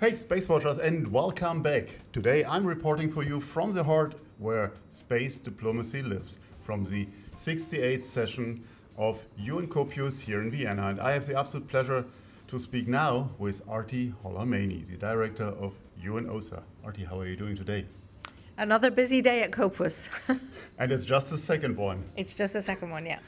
Hey Space Watchers, and welcome back. Today I'm reporting for you from the heart where space diplomacy lives, from the 68th session of UN COPUOS here in Vienna. And I have the absolute pleasure to speak now with Aarti Holla-Maini, the director of UNOOSA. Aarti, how are you doing today? Another busy day at COPUOS. And it's just the second one. It's just the second one, yeah.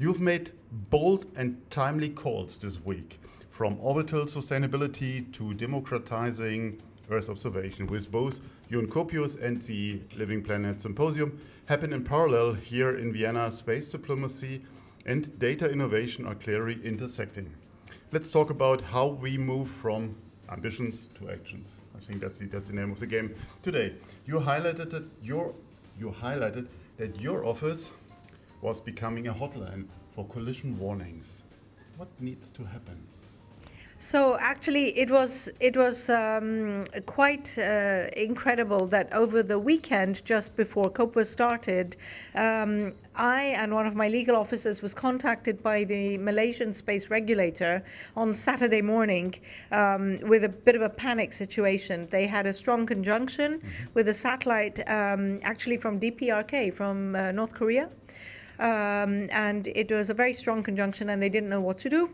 You've made bold and timely calls this week, from orbital sustainability to democratizing Earth observation, with both UN COPUOS and the Living Planet Symposium happen in parallel here in Vienna. Space diplomacy and data innovation are clearly intersecting. Let's talk about how we move from ambitions to actions. I think that's the name of the game today. You highlighted that your office was becoming a hotline for collision warnings. What needs to happen? So actually, it was quite incredible that over the weekend, just before COPUOS started, I and one of my legal officers was contacted by the Malaysian space regulator on Saturday morning with a bit of a panic situation. They had a strong conjunction with a satellite actually from DPRK, from North Korea. And it was a very strong conjunction and they didn't know what to do.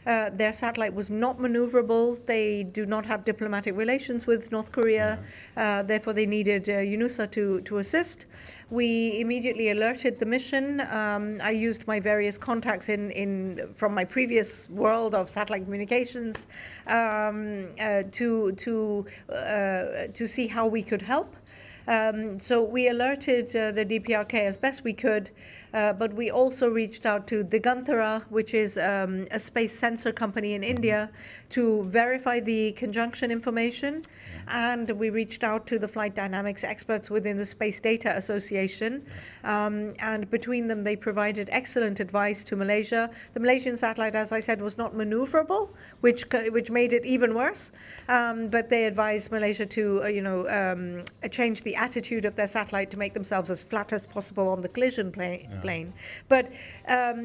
Their satellite was not maneuverable. They do not have diplomatic relations with North Korea. Therefore, they needed UNOOSA to assist. We immediately alerted the mission. I used my various contacts from my previous world of satellite communications to see how we could help. So we alerted the DPRK as best we could, but we also reached out to Digantara, which is a space sensor company in India, to verify the conjunction information. And we reached out to the flight dynamics experts within the Space Data Association. And between them, they provided excellent advice to Malaysia. The Malaysian satellite, as I said, was not maneuverable, which made it even worse. But they advised Malaysia to, change the attitude of their satellite to make themselves as flat as possible on the collision plane. But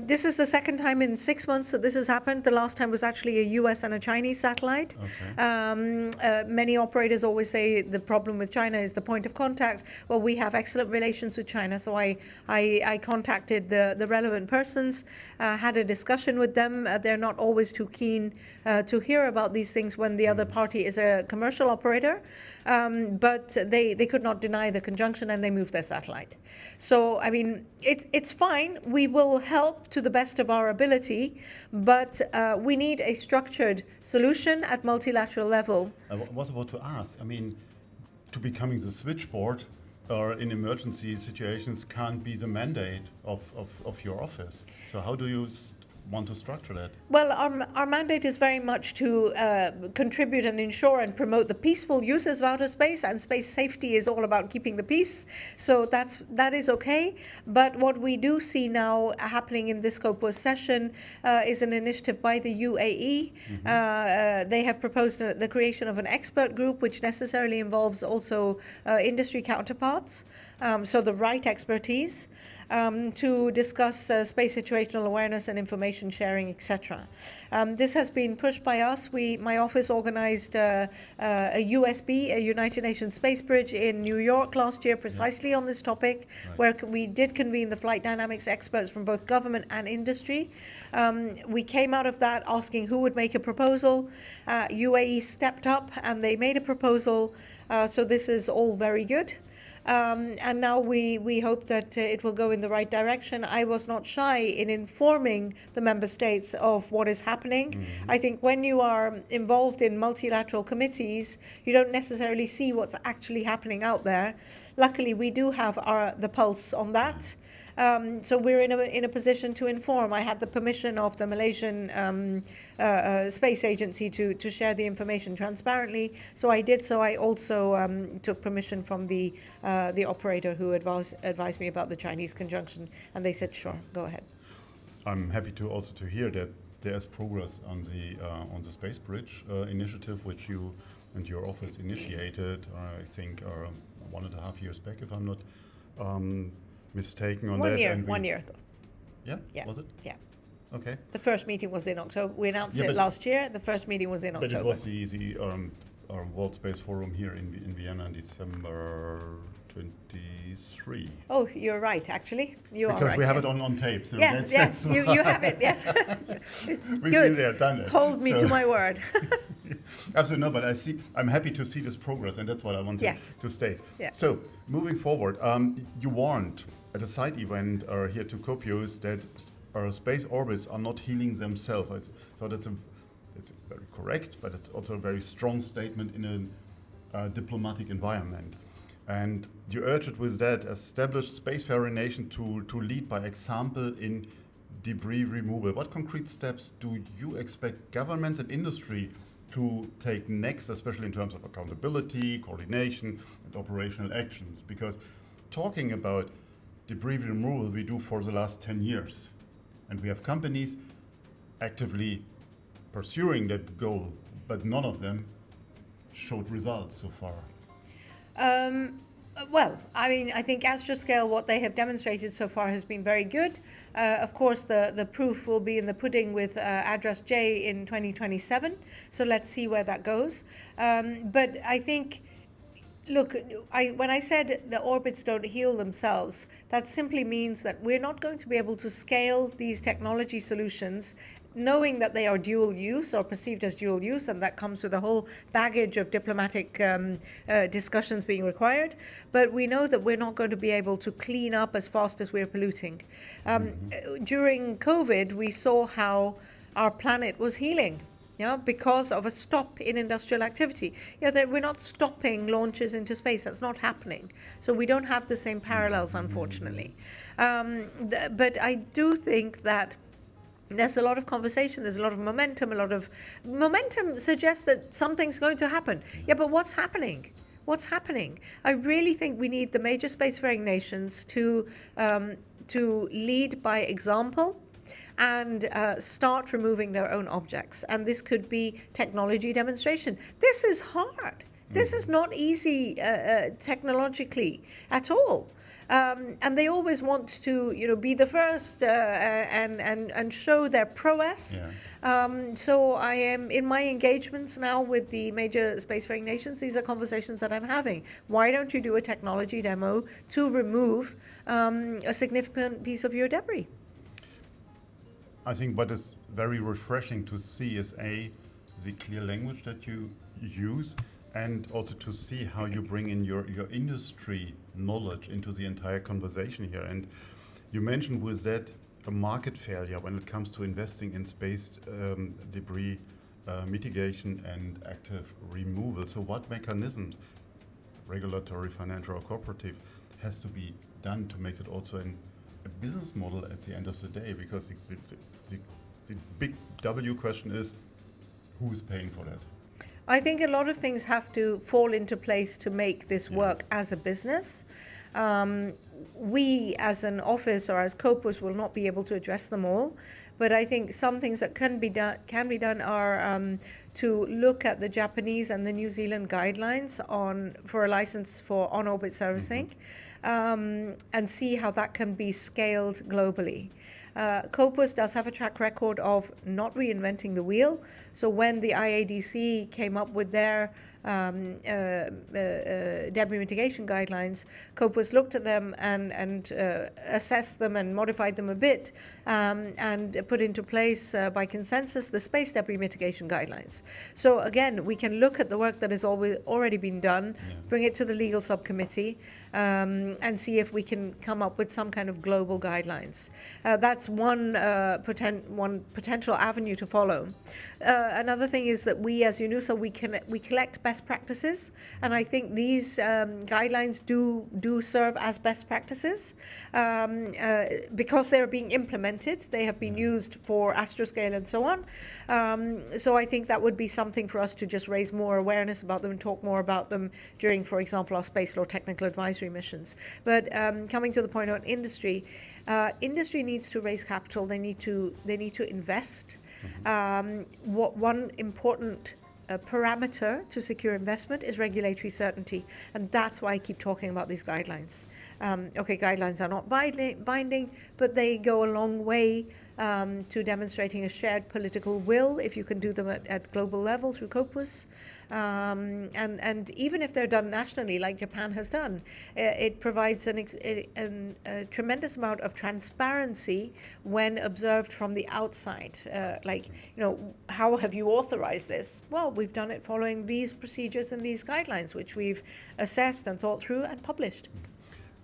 this is the second time in 6 months that this has happened. The last time was actually a US and a Chinese satellite. Okay. Many operators always say the problem with China is the point of contact. Well, we have excellent relations with China, so I contacted the relevant persons, had a discussion with them. They're not always too keen to hear about these things when the other party is a commercial operator, but they could not deny the conjunction and they moved their satellite. So, I mean, it's fine. We will help to the best of our ability, but we need a structured solution at multilateral level. I was about to ask, I mean, to becoming the switchboard in emergency situations can't be the mandate of your office. So how do you want to structure that? Well, our mandate is very much to contribute and ensure and promote the peaceful uses of outer space, and space safety is all about keeping the peace. So that is okay. But what we do see now happening in this COPUOS session is an initiative by the UAE. They have proposed the creation of an expert group, which necessarily involves also industry counterparts, so the right expertise. To discuss space situational awareness and information sharing, etc. This has been pushed by us. My office organized a USB, a United Nations Space Bridge in New York last year precisely on this topic, where we did convene the flight dynamics experts from both government and industry. We came out of that asking who would make a proposal. UAE stepped up and they made a proposal, so this is all very good. And now we hope that it will go in the right direction. I was not shy in informing the member states of what is happening. I think when you are involved in multilateral committees, you don't necessarily see what's actually happening out there. Luckily, we do have the pulse on that. So we're in a position to inform. I had the permission of the Malaysian Space Agency to share the information transparently. So I did. So I also took permission from the operator who advised me about the Chinese conjunction, and they said, sure, go ahead. I'm happy to hear that there's progress on the Space Bridge initiative, which you and your office initiated. I think 1.5 years back, if I'm not mistaken on that. 1 year ago. Yeah? Was it? Yeah. Okay. The first meeting was in October. We announced it last year. The first meeting was in October. But it was the World Space Forum here in Vienna in December 23. Oh, you're right, actually. You are right. Because we have it on tape. So yes, you have it, yes. We've Good. been there, done it. Hold me to my word. Absolutely, no, but I'm happy to see this progress, and that's what I want to state. Yeah. So, moving forward, you warned at a side event here to COPUOS that space orbits are not healing themselves. So it's very correct, but it's also a very strong statement in a diplomatic environment. And you urged with that established spacefaring nation to lead by example in debris removal. What concrete steps do you expect governments and industry to take next, especially in terms of accountability, coordination, and operational actions? Because talking about debris removal we do for the last 10 years. And we have companies actively pursuing that goal, but none of them showed results so far. Well, I mean, I think Astroscale, what they have demonstrated so far has been very good. Of course, the proof will be in the pudding with Address J in 2027. So let's see where that goes. But I think, look, when I said the orbits don't heal themselves, that simply means that we're not going to be able to scale these technology solutions knowing that they are dual use or perceived as dual use, and that comes with a whole baggage of diplomatic discussions being required. But we know that we're not going to be able to clean up as fast as we're polluting. During COVID, we saw how our planet was healing. Because of a stop in industrial activity. We're not stopping launches into space. That's not happening. So we don't have the same parallels, unfortunately. But I do think that there's a lot of conversation, there's a lot of momentum. A lot of momentum suggests that something's going to happen. Yeah, but what's happening? What's happening? I really think we need the major spacefaring nations to lead by example and start removing their own objects. And this could be technology demonstration. This is hard. This is not easy technologically at all. And they always want to, be the first and show their prowess. Yeah. So I am in my engagements now with the major spacefaring nations. These are conversations that I'm having. Why don't you do a technology demo to remove a significant piece of your debris? I think what is very refreshing to see is the clear language that you use, and also to see how you bring in your industry knowledge into the entire conversation here. And you mentioned with that a market failure when it comes to investing in space debris mitigation and active removal. So what mechanisms, regulatory, financial, or cooperative, has to be done to make it also a business model at the end of the day? Because the big W question is, who is paying for that? I think a lot of things have to fall into place to make this work as a business. We, as an office or as COPUOS, will not be able to address them all. But I think some things that can be done are to look at the Japanese and the New Zealand guidelines for a license for on-orbit servicing, and see how that can be scaled globally. COPUOS does have a track record of not reinventing the wheel. So when the IADC came up with their debris mitigation guidelines, COPUOS looked at them and assessed them and modified them a bit, and put into place by consensus the space debris mitigation guidelines. So again, we can look at the work that has already been done, bring it to the legal subcommittee, and see if we can come up with some kind of global guidelines. That's one potential avenue to follow. Another thing is that we, as UNOOSA, we collect best practices, and I think these guidelines do serve as best practices because they're being implemented. They have been used for Astroscale and so on. So I think that would be something for us to just raise more awareness about them and talk more about them during, for example, our space law technical advisory missions. But coming to the point on industry, industry needs to raise capital. They need to invest. One important parameter to secure investment is regulatory certainty, and that's why I keep talking about these guidelines. Guidelines are not binding, but they go a long way to demonstrating a shared political will, if you can do them at global level through COPUOS. And even if they're done nationally, like Japan has done, it provides a tremendous amount of transparency when observed from the outside. How have you authorized this? Well, we've done it following these procedures and these guidelines, which we've assessed and thought through and published.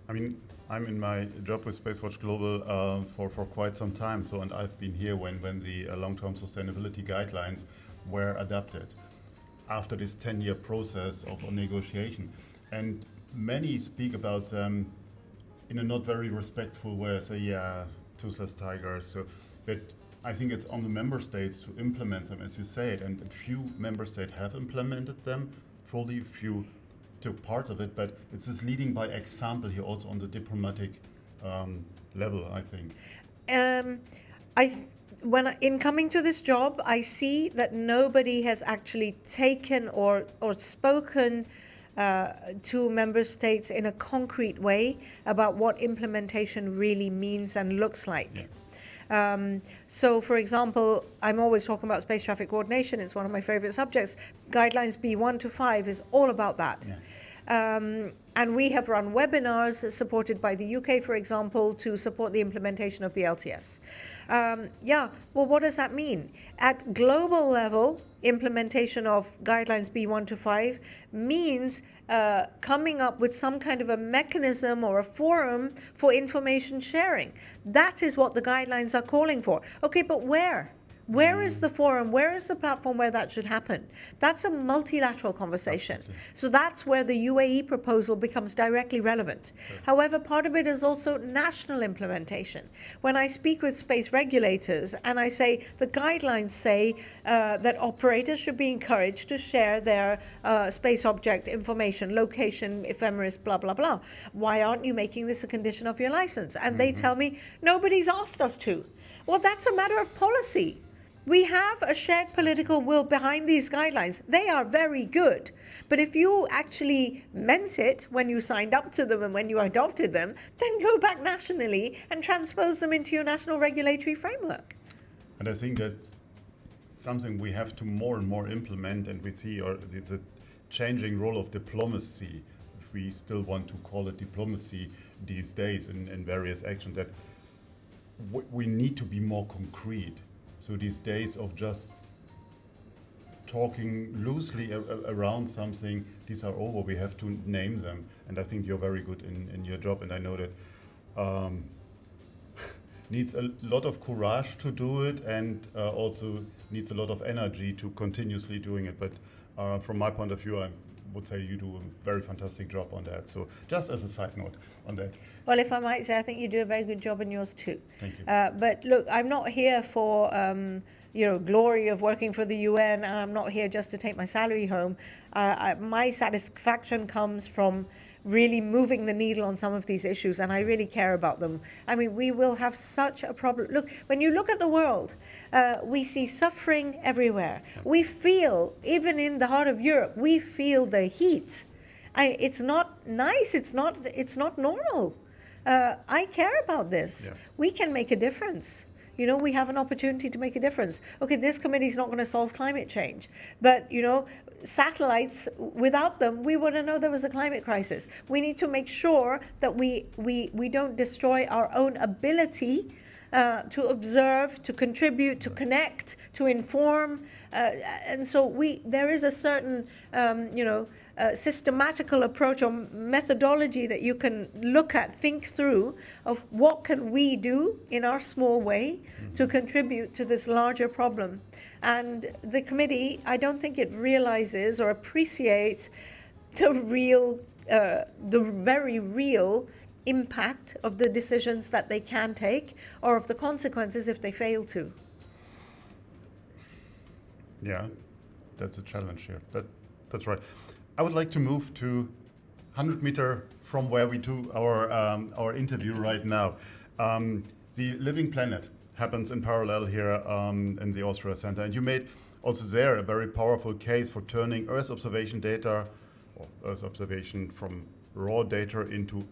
I mean, I'm in my job with SpaceWatch.Global for quite some time, and I've been here when the long-term sustainability guidelines were adapted after this 10-year process of negotiation. And many speak about them in a not very respectful way, say, yeah, toothless tigers. But I think it's on the member states to implement them, as you said, and a few member states have implemented them fully, few took parts of it, but it's this leading by example here also on the diplomatic level, I think. In coming to this job, I see that nobody has actually taken or spoken to member states in a concrete way about what implementation really means and looks like. Yeah. So, for example, I'm always talking about space traffic coordination. It's one of my favorite subjects. Guidelines B1 to 5 is all about that. Yeah. And we have run webinars supported by the UK, for example, to support the implementation of the LTS. Well, what does that mean? At global level, implementation of guidelines B1 to 5 means coming up with some kind of a mechanism or a forum for information sharing. That is what the guidelines are calling for. Okay, but where? Where is the forum? Where is the platform where that should happen? That's a multilateral conversation. So that's where the UAE proposal becomes directly relevant. Sure. However, part of it is also national implementation. When I speak with space regulators and I say the guidelines say that operators should be encouraged to share their space object information, location, ephemeris, blah, blah, blah. Why aren't you making this a condition of your license? And they tell me, nobody's asked us to. Well, that's a matter of policy. We have a shared political will behind these guidelines. They are very good. But if you actually meant it when you signed up to them and when you adopted them, then go back nationally and transpose them into your national regulatory framework. And I think that's something we have to more and more implement, and we see it's a changing role of diplomacy, if we still want to call it diplomacy these days in various actions, that we need to be more concrete. So these days of just talking loosely around something, these are over. We have to name them. And I think you're very good in your job. And I know that needs a lot of courage to do it, and also needs a lot of energy to continuously doing it. But from my point of view, I would say you do a very fantastic job on that. So just as a side note on that. Well, if I might say, I think you do a very good job in yours too. Thank you. But look, I'm not here for glory of working for the UN, and I'm not here just to take my salary home. My satisfaction comes from really moving the needle on some of these issues, and I really care about them. I mean, we will have such a problem. Look, when you look at the world, we see suffering everywhere. We feel, even in the heart of Europe, we feel the heat. It's not nice. It's not normal. I care about this. Yeah. We can make a difference. We have an opportunity to make a difference. Okay, this committee is not going to solve climate change, but satellites, without them, we wouldn't know there was a climate crisis. We need to make sure that we don't destroy our own ability to observe, to contribute, to connect, to inform, and so there is a certain systematical approach or methodology that you can look at, think through, of what can we do in our small way to contribute to this larger problem. And the committee, I don't think it realizes or appreciates the very real impact of the decisions that they can take, or of the consequences if they fail to. Yeah, that's a challenge here. That's right. I would like to move to 100 meters from where we do our interview right now. The Living Planet happens in parallel here in the Austria Center, and you made also there a very powerful case for turning Earth observation data, or Earth observation from raw data, into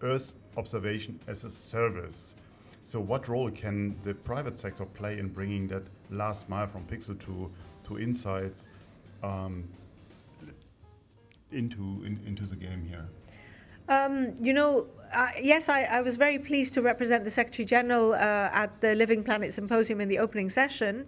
Earth observation as a service. So what role can the private sector play in bringing that last mile from pixel to insights into the game here? Yes, I was very pleased to represent the Secretary General at the Living Planet Symposium in the opening session.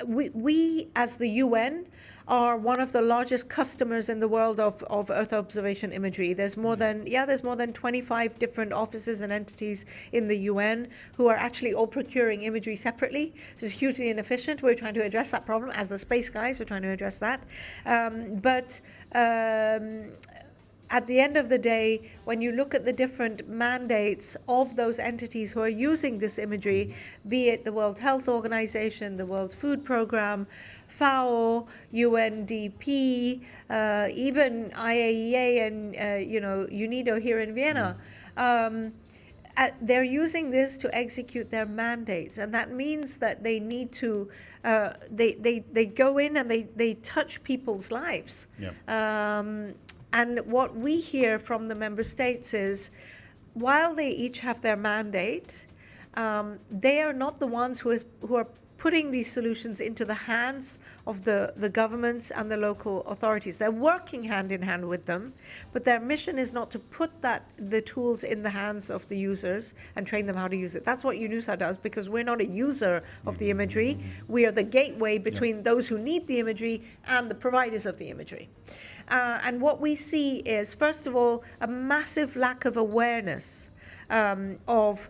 We, as the UN, are one of the largest customers in the world of Earth observation imagery. There's more than 25 different offices and entities in the UN who are actually all procuring imagery separately. This is hugely inefficient. We're trying to address that problem. As the space guys, we're trying to address that. At the end of the day, when you look at the different mandates of those entities who are using this imagery, be it the World Health Organization, the World Food Programme, FAO, UNDP, even IAEA and UNIDO here in Vienna, they're using this to execute their mandates, and that means that they need to they go in and they touch people's lives. And what we hear from the member states is, while they each have their mandate, they are not the ones who are putting these solutions into the hands of the governments and the local authorities. They're working hand in hand with them, but their mission is not to put the tools in the hands of the users and train them how to use it. That's what UNOOSA does, because we're not a user of the imagery. We are the gateway between those who need the imagery and the providers of the imagery. And what we see is, first of all, a massive lack of awareness of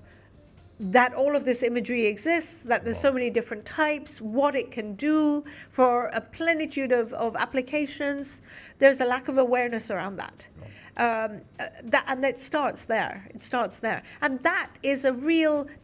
that all of this imagery exists, that there's so many different types, what it can do for a plenitude of applications. There's a lack of awareness around that. And it starts there. It starts there. And that is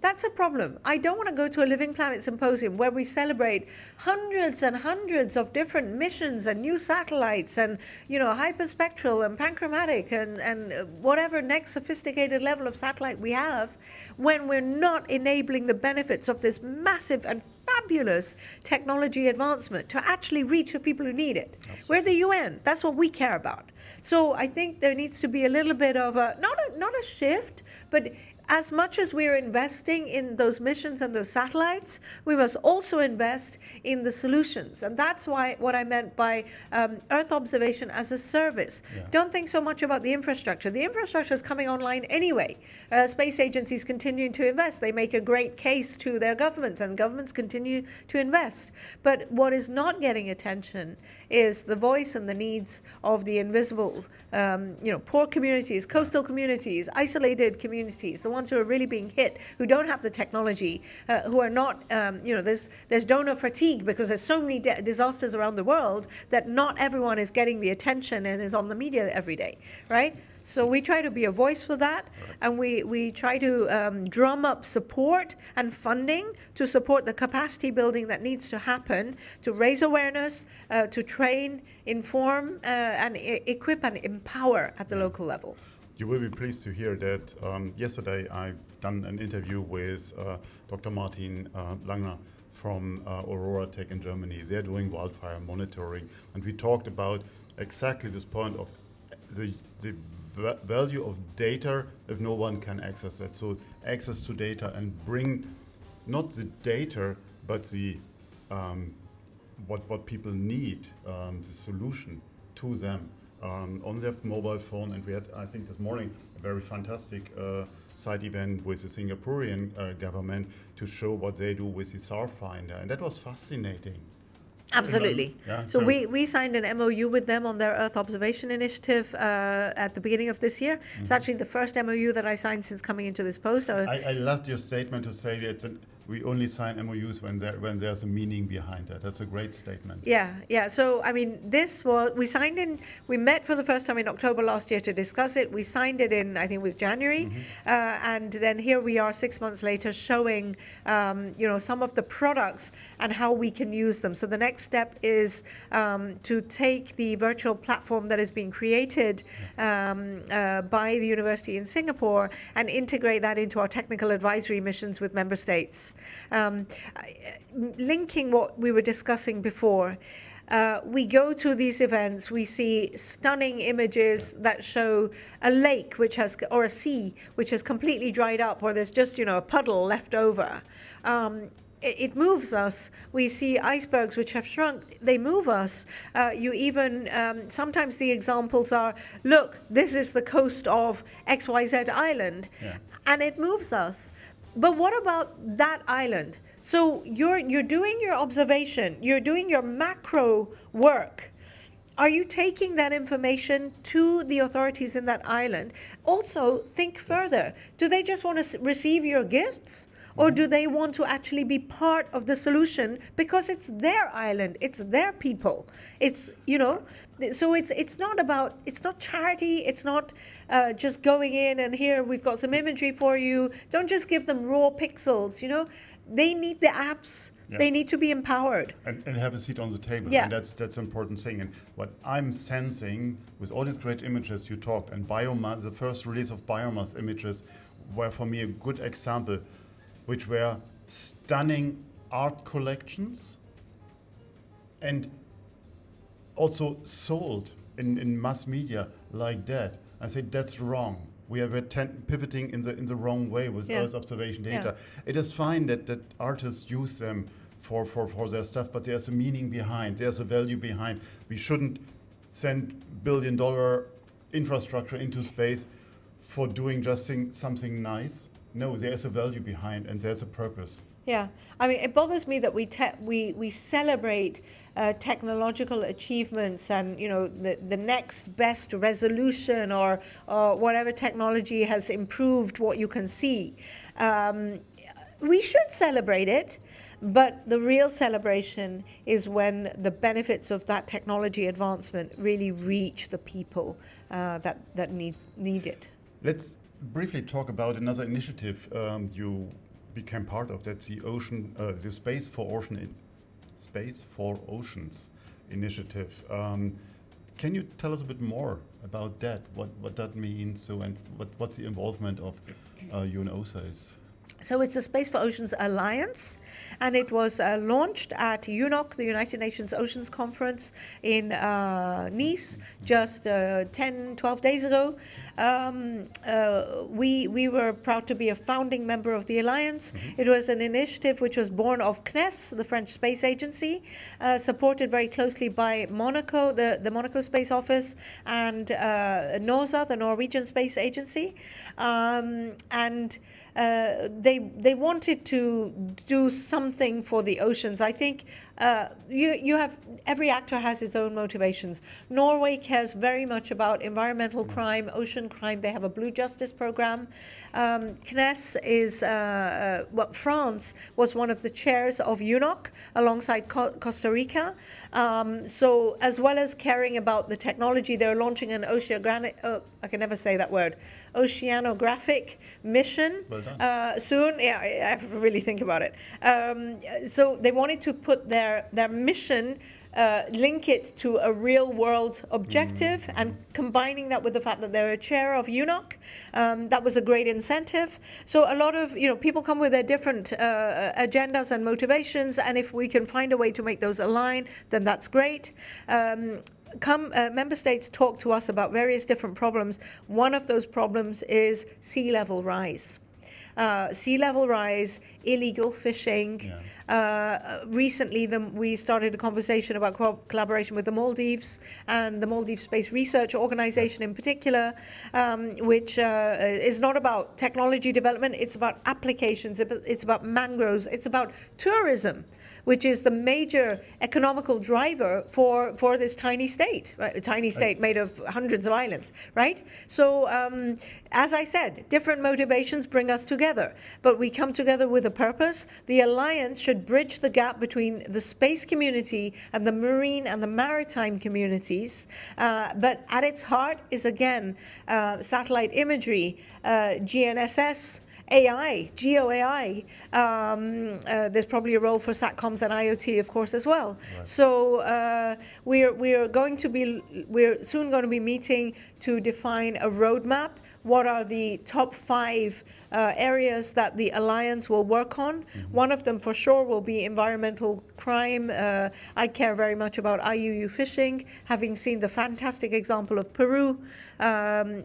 that's a problem. I don't want to go to a Living Planet Symposium where we celebrate hundreds and hundreds of different missions and new satellites and, hyperspectral and panchromatic and whatever next sophisticated level of satellite we have, when we're not enabling the benefits of this massive and fabulous technology advancement to actually reach the people who need it. Absolutely. We're the UN. That's what we care about. So I think there needs to be a little bit of not a shift, but as much as we're investing in those missions and those satellites, we must also invest in the solutions. And that's what I meant by Earth observation as a service. Yeah. Don't think so much about the infrastructure. The infrastructure is coming online anyway. Space agencies continuing to invest. They make a great case to their governments, and governments continue to invest. But what is not getting attention is the voice and the needs of the invisible, poor communities, coastal communities, isolated communities, the ones who are really being hit, who don't have the technology, who are not, there's donor fatigue because there's so many disasters around the world that not everyone is getting the attention and is on the media every day, right? So we try to be a voice for that, and we try to drum up support and funding to support the capacity building that needs to happen, to raise awareness, to train, inform, and equip and empower at the local level. You will be pleased to hear that yesterday I've done an interview with Dr. Martin Langner from Aurora Tech in Germany. They're doing wildfire monitoring, and we talked about exactly this point of the value of data if no one can access it. So access to data and bring not the data, but the what people need, the solution to them. On their mobile phone, and we had, I think this morning, a very fantastic side event with the Singaporean government to show what they do with the SAR finder, and that was fascinating. Absolutely. So we signed an MOU with them on their Earth observation initiative at the beginning of this year. Mm-hmm. It's actually the first MOU that I signed since coming into this post. I loved your statement to say that we only sign MOUs when there's a meaning behind it. That's a great statement. Yeah. So, I mean, we met for the first time in October last year to discuss it. We signed it in, I think it was January. Mm-hmm. And then here we are 6 months later showing, some of the products and how we can use them. So the next step is to take the virtual platform that is being created by the university in Singapore and integrate that into our technical advisory missions with member states. Linking what we were discussing before, we go to these events, we see stunning images that show a lake or a sea which has completely dried up, or there's just, a puddle left over. It moves us. We see icebergs which have shrunk. They move us. You even, sometimes the examples are, look, this is the coast of XYZ island, and it moves us. But what about that island? So you're doing your observation, you're doing your macro work. Are you taking that information to the authorities in that island? Also, think further. Do they just want to receive your gifts? Or do they want to actually be part of the solution because it's their island, it's their people? It's, so it's not charity, it's not just going in and here we've got some imagery for you. Don't just give them raw pixels, They need the apps. Yeah. They need to be empowered. And have a seat on the table. Yeah. And that's an important thing. And what I'm sensing with all these great images you talked, and biomass, the first release of biomass images were for me a good example, which were stunning art collections and also sold in mass media like that. I say that's wrong. We are pivoting in the wrong way with Earth observation data. Yeah. It is fine that artists use them for their stuff, but there's a meaning behind, there's a value behind. We shouldn't send billion-dollar infrastructure into space for doing just something nice. No, there's a value behind and there's a purpose. Yeah, I mean, it bothers me that we celebrate technological achievements and the next best resolution or whatever technology has improved what you can see. We should celebrate it, but the real celebration is when the benefits of that technology advancement really reach the people that need it. Let's briefly talk about another initiative you became part of. That's the Space4Oceans initiative. Can you tell us a bit more about that? What that means, and what's the involvement of UNOOSA is? So it's the Space4Oceans Alliance, and it was launched at UNOC, the United Nations Oceans Conference in Nice, just 10, 12 days ago. We were proud to be a founding member of the Alliance. Mm-hmm. It was an initiative which was born of CNES, the French space agency, supported very closely by Monaco, the Monaco Space Office, and UNOOSA, the Norwegian Space Agency. They wanted to do something for the oceans. I think every actor has its own motivations. Norway cares very much about environmental crime, ocean crime. They have a Blue Justice program. CNES is, France was one of the chairs of UNOC alongside Costa Rica. So as well as caring about the technology, they're launching an I can never say that word, oceanographic mission soon. Yeah, I have to really think about it. So they wanted to put their mission, link it to a real world objective, and combining that with the fact that they're a chair of UNOC, that was a great incentive. So a lot of people come with their different agendas and motivations, and if we can find a way to make those align, then that's great. Member states talk to us about various different problems. One of those problems is sea level rise. Illegal fishing. Yeah. Recently, we started a conversation about collaboration with the Maldives and the Maldives Space Research Organization in particular, which is not about technology development, it's about applications, it's about mangroves, it's about tourism, which is the major economical driver for this tiny state, right? A tiny state made of hundreds of islands, right? So, as I said, different motivations bring us together, but we come together with a purpose. The Alliance should bridge the gap between the space community and the marine and the maritime communities, but at its heart is, again, satellite imagery, GNSS, AI, GeoAI. There's probably a role for SATCOMs and IoT, of course, as well. Right. So we're soon going to be meeting to define a roadmap what are the top 5 areas that the Alliance will work on. One of them for sure will be environmental crime. I care very much about IUU fishing, having seen the fantastic example of Peru,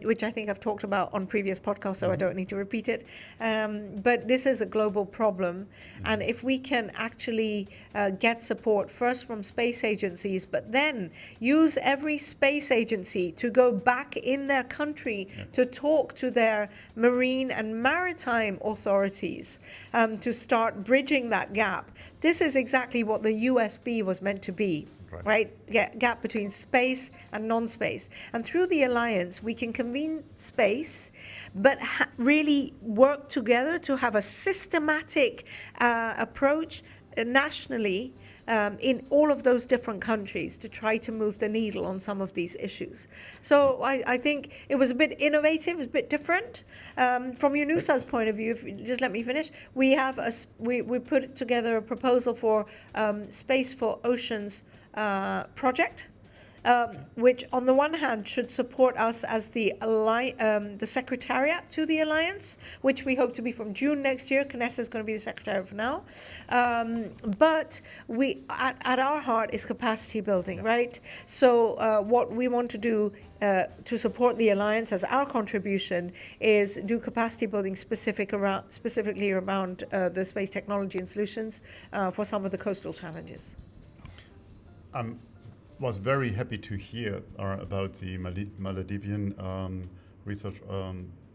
which I think I've talked about on previous podcasts, so I don't need to repeat it. But this is a global problem, and if we can actually get support first from space agencies, but then use every space agency to go back in their country to talk to their marine and maritime authorities to start bridging that gap. This is exactly what the USB was meant to be. Right? Gap between space and non-space. And through the Alliance, we can convene space, but really work together to have a systematic approach nationally in all of those different countries to try to move the needle on some of these issues. So I think it was a bit innovative, a bit different. From UNOOSA's point of view, if you just let me finish, we put together a proposal for Space4Oceans project, which on the one hand should support us as the secretariat to the Alliance, which we hope to be from June next year. Kness is going to be the secretary for now. But we, at our heart is capacity building, right? So what we want to do to support the Alliance as our contribution is do capacity building specifically around the space technology and solutions for some of the coastal challenges. Was very happy to hear about the Maldivian research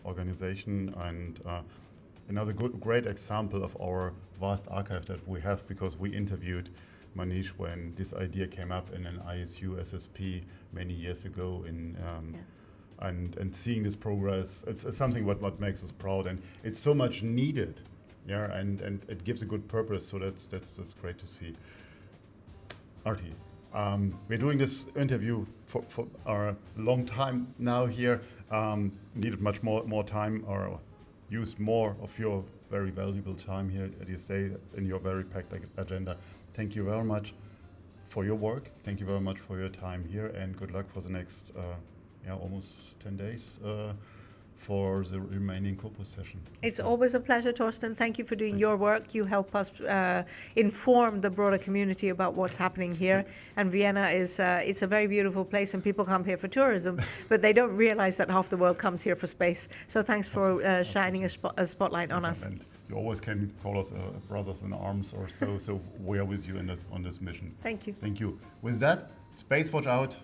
organization, and another great example of our vast archive that we have, because we interviewed Manish when this idea came up in an ISU SSP many years ago, and seeing this progress, it's something what makes us proud, and it's so much needed, and it gives a good purpose. So that's great to see. Aarti, we're doing this interview for a long time now here. Needed much more time, or used more of your very valuable time here, as you say, in your very packed agenda. Thank you very much for your work. Thank you very much for your time here, and good luck for the next almost 10 days for the remaining COPUOS session. It's always a pleasure, Torsten. Thank you for doing your work. You help us inform the broader community about what's happening here. And Vienna is it's a very beautiful place, and people come here for tourism, but they don't realize that half the world comes here for space. So thanks for shining a spotlight on us. And you always can call us brothers in arms or so. So we are with you on this mission. Thank you. Thank you. With that, Space Watch out.